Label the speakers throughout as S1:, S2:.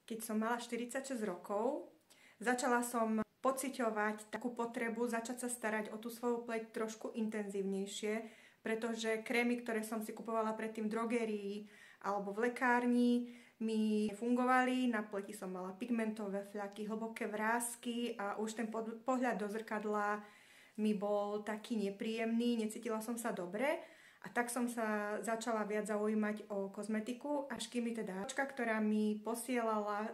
S1: Keď som mala 46 rokov, začala som pociťovať takú potrebu začať sa starať o tú svoju pleť trošku intenzívnejšie, pretože krémy, ktoré som si kupovala predtým v drogérii alebo v lekárni, mi fungovali. Na pleti som mala pigmentové fľaky, hlboké vrásky a už ten pohľad do zrkadla mi bol taký nepríjemný, necítila som sa dobre. A tak som sa začala viac zaujímať o kozmetiku, až kým mi teda ktorá mi posielala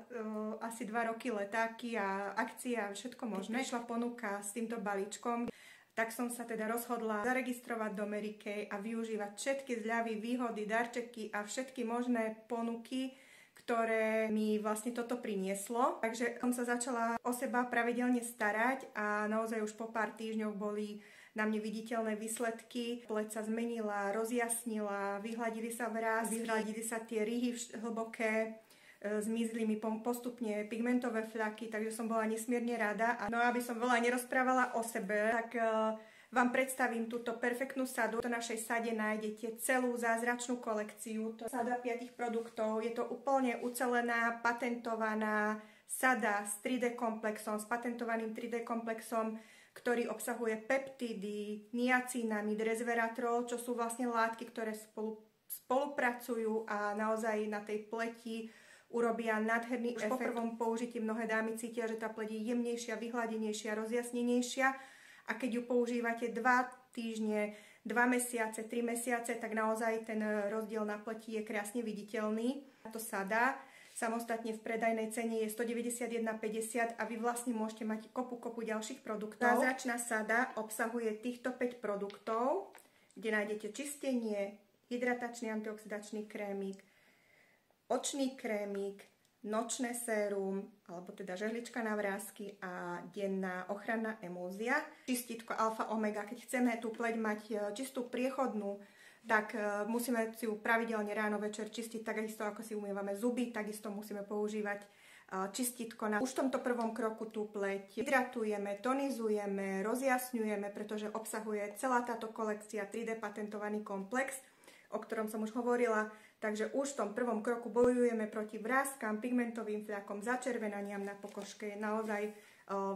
S1: asi 2 roky letáky a akcie a všetko možné. Išla ponuka s týmto balíčkom, tak som sa teda rozhodla zaregistrovať do Mary Kay a využívať všetky zľavy, výhody, darčeky a všetky možné ponuky, ktoré mi vlastne toto prinieslo. Takže som sa začala o seba pravidelne starať a naozaj už po pár týždňoch boli na mne viditeľné výsledky. Pleť sa zmenila, rozjasnila, vyhladili sa vrásky, vyhladili sa tie ryhy hlboké, zmizli mi postupne pigmentové fľaky, takže som bola nesmierne rada. No aby som veľa nerozprávala o sebe, tak vám predstavím túto perfektnú sadu. V našej sade nájdete celú zázračnú kolekciu. To je sada 5 produktov. Je to úplne ucelená, patentovaná sada s 3D komplexom, s patentovaným 3D komplexom, ktorý obsahuje peptidy, niacínamid, resveratrol, čo sú vlastne látky, ktoré spolupracujú a naozaj na tej pleti urobia nádherný efekt. Po prvom použití mnohé dámy cítia, že tá pleť je jemnejšia, vyhľadenejšia, rozjasnenejšia a keď ju používate 2 týždne, 2 mesiace, 3 mesiace, tak naozaj ten rozdiel na pleti je krásne viditeľný. Táto sada samostatne v predajnej cene je 191,50 a vy vlastne môžete mať kopu ďalších produktov. Zázračná sada obsahuje týchto 5 produktov, kde nájdete čistenie, hydratačný antioxidačný krémik, očný krémik, nočné sérum, alebo teda žehlička na vrásky a denná ochranná emúzia. Čistítko alfa omega, keď chceme tú pleť mať čistú priechodnú, tak musíme si ju pravidelne ráno večer čistiť, takisto ako si umývame zuby, takisto musíme používať čistítko. Už v tomto prvom kroku tú pleť hydratujeme, tonizujeme, rozjasňujeme, pretože obsahuje celá táto kolekcia 3D patentovaný komplex, o ktorom som už hovorila. Takže už v tom prvom kroku bojujeme proti vráskam, pigmentovým fľakom, začervenaniam na pokožke. Je naozaj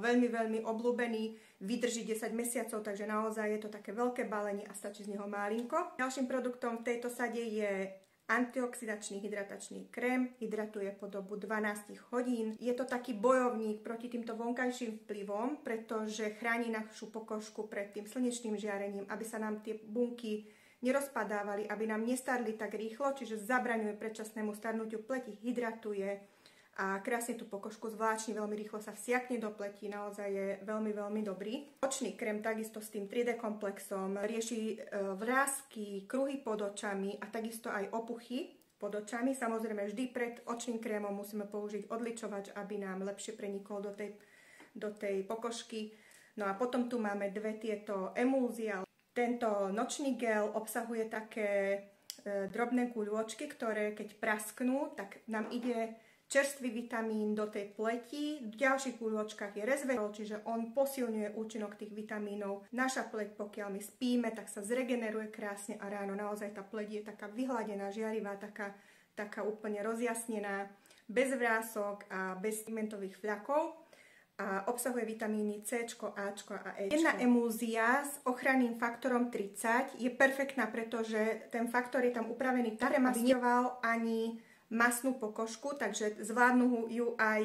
S1: veľmi obľúbený, vydrží 10 mesiacov, takže naozaj je to také veľké balenie a stačí z neho málinko. Ďalším produktom v tejto sade je antioxidačný hydratačný krém, hydratuje po dobu 12 hodín. Je to taký bojovník proti týmto vonkajším vplyvom, pretože chráni našu pokožku pred tým slnečným žiarením, aby sa nám tie bunky nerozpadávali, aby nám nestarli tak rýchlo, čiže zabraňuje predčasnému starnutiu pleti, hydratuje a krásne tú pokožku zvláčni, veľmi rýchlo sa vsiakne do pleti, naozaj je veľmi dobrý. Očný krém takisto s tým 3D komplexom rieši vrásky, kruhy pod očami a takisto aj opuchy pod očami. Samozrejme vždy pred očným krémom musíme použiť odličovač, aby nám lepšie prenikol do tej pokožky. No a potom tu máme 2 tieto emúzie. Tento nočný gel obsahuje také drobné guľôčky, ktoré keď prasknú, tak nám ide čerstvý vitamín do tej pleti. V ďalších guľôčkach je resveratrol, čiže on posilňuje účinok tých vitamínov. Naša pleť, pokiaľ my spíme, tak sa zregeneruje krásne a ráno naozaj tá pleť je taká vyhladená, žiarivá, taká úplne rozjasnená, bez vrások a bez pigmentových fľakov. A obsahuje vitamíny C, Ačko a Ečko. Jedna emúzia s ochranným faktorom 30 je perfektná, pretože ten faktor je tam upravený tak, aby neval ani masnú pokožku, takže zvládnu ju aj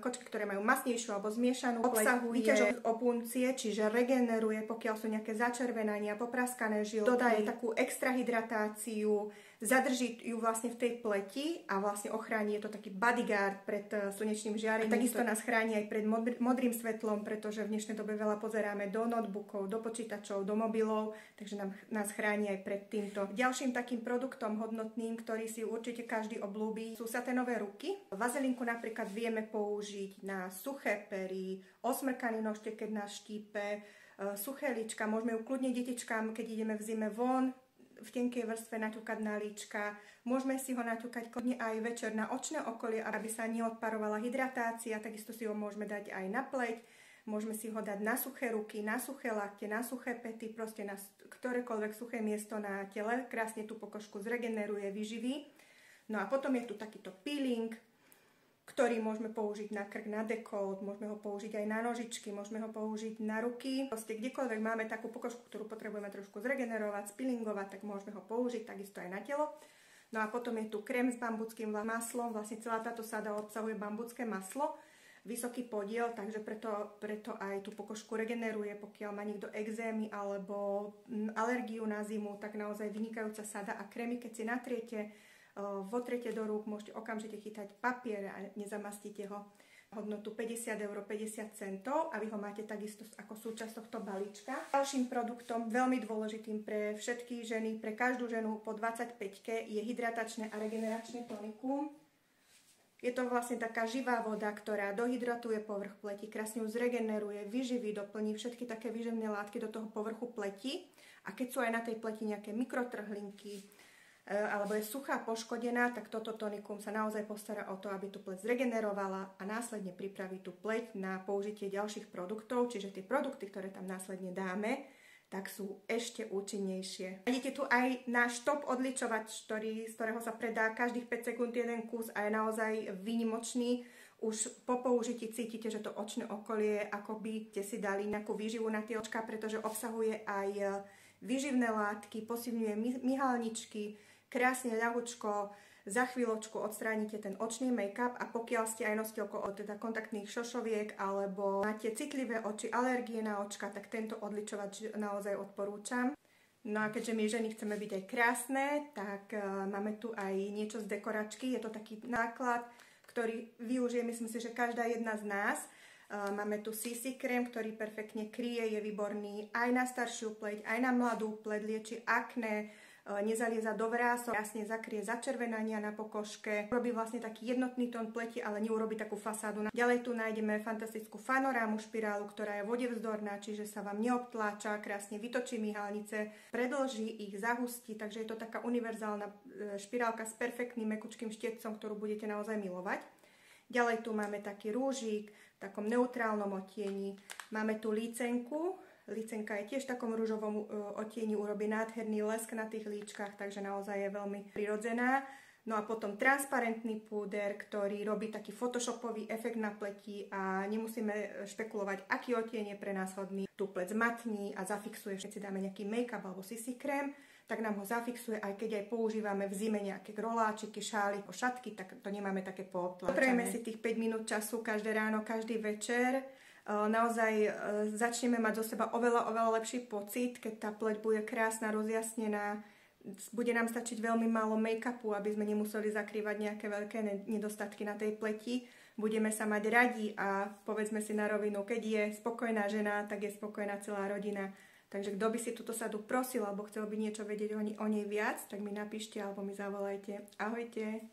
S1: kočky, ktoré majú masnejšiu alebo zmiešanú. Obsahuje opuncie, čiže regeneruje, pokiaľ sú nejaké začervenania, popraskané žilky. Dodá jej takú extra hydratáciu, zadrží ju vlastne v tej pleti a vlastne ochráni, je to taký bodyguard pred slnečným žiarením. Takisto nás chráni aj pred modrým svetlom, pretože v dnešnej dobe veľa pozeráme do notebookov, do počítačov, do mobilov, takže nás chráni aj pred týmto. Ďalším takým produktom hodnotným, ktorý si určite každý oblúbi, sú saténové ruky. Vazelinku napríklad vieme použiť na suché pery, osmrkaný nožtek, keď nás štípe, suché líčka, môžeme ju kľudne detičkám, keď ideme v zime von, v tenkej vrstve naťukať na líčka. Môžeme si ho naťukať kľudne aj večer na očné okolie, aby sa neodparovala hydratácia. Takisto si ho môžeme dať aj na pleť. Môžeme si ho dať na suché ruky, na suché lakte, na suché pety, proste na ktorékoľvek suché miesto na tele. Krásne tú pokožku zregeneruje, vyživí. No a potom je tu takýto peeling. ktorý môžeme použiť na krk, na dekolt, môžeme ho použiť aj na nožičky, môžeme ho použiť na ruky. Proste kdekoľvek máme takú pokožku, ktorú potrebujeme trošku zregenerovať, spillingovať, tak môžeme ho použiť takisto aj na telo. No a potom je tu krém s bambuckým maslom, vlastne celá táto sáda obsahuje bambucké maslo, vysoký podiel, takže preto aj tú pokožku regeneruje, pokiaľ má niekto exémy alebo alergiu na zimu, tak naozaj vynikajúca sáda a krémy, keď si natriete, votriete do rúk, môžete okamžite chytať papier a nezamastíte ho. Hodnotu 50 eur 50 centov a vy ho máte takisto ako súčasť tohto balíčka. Ďalším produktom, veľmi dôležitým pre všetky ženy, pre každú ženu po 25-ke je hydratačné a regeneračné tonikum. Je to vlastne taká živá voda, ktorá dohydratuje povrch pleti, krásne ju zregeneruje, vyživí, doplní všetky také výživné látky do toho povrchu pleti. A keď sú aj na tej pleti nejaké mikrotrhlinky, alebo je suchá, poškodená, tak toto tonikum sa naozaj postará o to, aby tú pleť zregenerovala a následne pripraví tú pleť na použitie ďalších produktov, čiže tie produkty, ktoré tam následne dáme, tak sú ešte účinnejšie. Nájdete tu aj náš top odličovač, z ktorého sa predá každých 5 sekúnd jeden kus a je naozaj výnimočný. Už po použití cítite, že to očné okolie, ako by ste si dali nejakú výživu na tie očká, pretože obsahuje aj výživné látky, posilňuje myhalničky, krásne ľahučko, za chvíľočku odstránite ten očný make-up a pokiaľ ste aj nositeľkou teda kontaktných šošoviek alebo máte citlivé oči, alergie na očka, tak tento odličovač naozaj odporúčam. No a keďže my ženy chceme byť aj krásne, tak máme tu aj niečo z dekoračky. Je to taký náklad, ktorý využije, myslím si, že každá jedna z nás. Máme tu CC krém, ktorý perfektne kryje, je výborný aj na staršiu pleť, aj na mladú pleť, lieči akné, nezalieza do vrások, jasne zakrie začervenania na pokožke, robí vlastne taký jednotný tón pleti, ale neurobí takú fasádu. Ďalej tu nájdeme fantastickú panorámu špirálu, ktorá je vodevzdorná, čiže sa vám neobtláča, krásne vytočí myhalnice, predĺží ich, zahustí, takže je to taká univerzálna špirálka s perfektným mekučkým štietcom, ktorú budete naozaj milovať. Ďalej tu máme taký rúžik v takom neutrálnom odtieni. Máme tu lícenku. Lícenka je tiež v takom rúžovom odtieni, urobí nádherný lesk na tých líčkach, takže naozaj je veľmi prirodzená. No a potom transparentný púder, ktorý robí taký photoshopový efekt na pleti a nemusíme špekulovať, aký odtieň je pre nás hodný. Tú pleť zmatní a zafixuje, keď si dáme nejaký make-up alebo CC krém, tak nám ho zafixuje, aj keď aj používame v zime nejaké roláčiky, šály, šatky, tak to nemáme také poobtlačené. Potrebujeme si tých 5 minút času každé ráno, každý večer. Naozaj začneme mať zo seba oveľa lepší pocit, keď tá pleť bude krásna, rozjasnená. Bude nám stačiť veľmi málo make-upu, aby sme nemuseli zakrývať nejaké veľké nedostatky na tej pleti. Budeme sa mať radi a povedzme si na rovinu, keď je spokojná žena, tak je spokojná celá rodina. Takže kto by si túto sadu prosil alebo chcel by niečo vedieť o nej viac, tak mi napíšte alebo mi zavolajte. Ahojte!